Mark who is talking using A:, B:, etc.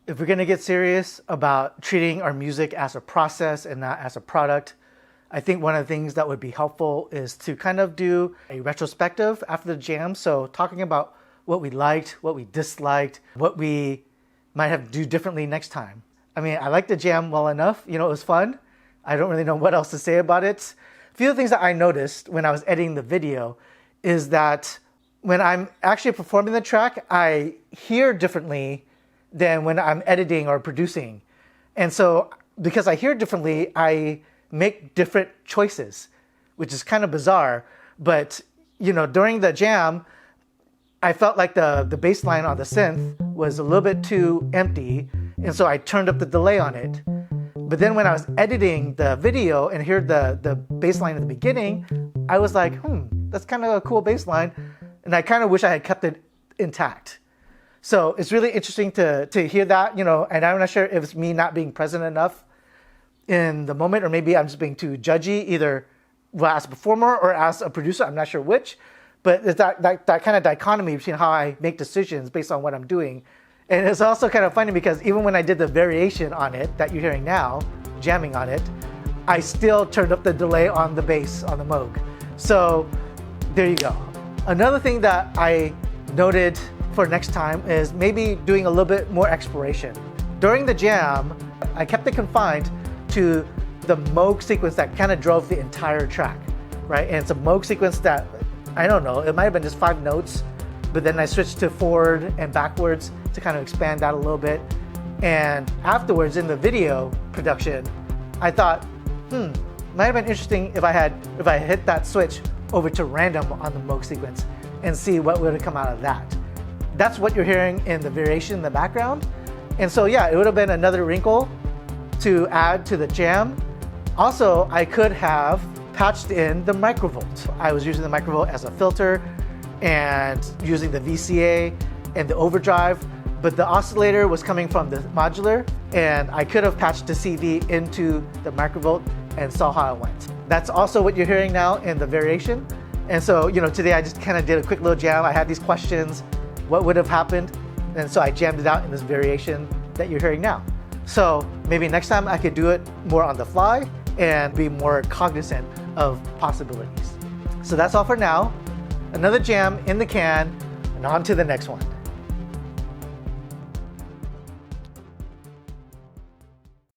A: If we're gonna get serious about treating our music as a process and not as a product, I think one of the things that would be helpful is to kind of do a retrospective after the jam. So talking about what we liked, what we disliked, what we might have to do differently next time. I mean, I liked the jam well enough. You know, it was fun. I don't really know what else to say about it. A few of the things that I noticed when I was editing the video is that when I'm actually performing the track, I hear differently than when I'm editing or producing. And so because I hear differently, I make different choices, which is kind of bizarre. But you know, during the jam, I felt like the bass line on the synth was a little bit too empty, and so I turned up the delay on it. But then when I was editing the video and heard the bass line at the beginning, I was like, that's kind of a cool bass line, and I kind of wish I had kept it intact. So it's really interesting to hear that, you know, and I'm not sure if it's me not being present enough in the moment, or maybe I'm just being too judgy, either as a performer or as a producer. I'm not sure which, but it's that kind of dichotomy between how I make decisions based on what I'm doing. And it's also kind of funny because even when I did the variation on it that you're hearing now, jamming on it, I still turned up the delay on the bass on the Moog. So there you go. Another thing that I noted for next time is maybe doing a little bit more exploration. During the jam, I kept it confined to the Moog sequence that kind of drove the entire track, right? And it's a Moog sequence that, I don't know, it might have been just 5 notes, but then I switched to forward and backwards to kind of expand that a little bit. And afterwards in the video production, I thought, might have been interesting if I hit that switch over to random on the Moog sequence and see what would have come out of that. That's what you're hearing in the variation in the background. And so yeah, it would have been another wrinkle to add to the jam. Also, I could have patched in the microvolt. I was using the microvolt as a filter and using the VCA and the overdrive, but the oscillator was coming from the modular, and I could have patched the CD into the microvolt and saw how it went. That's also what you're hearing now in the variation. And so, you know, today I just kind of did a quick little jam. I had these questions, what would have happened? And so I jammed it out in this variation that you're hearing now. So maybe next time I could do it more on the fly and be more cognizant of possibilities. So that's all for now. Another jam in the can, and on to the next one.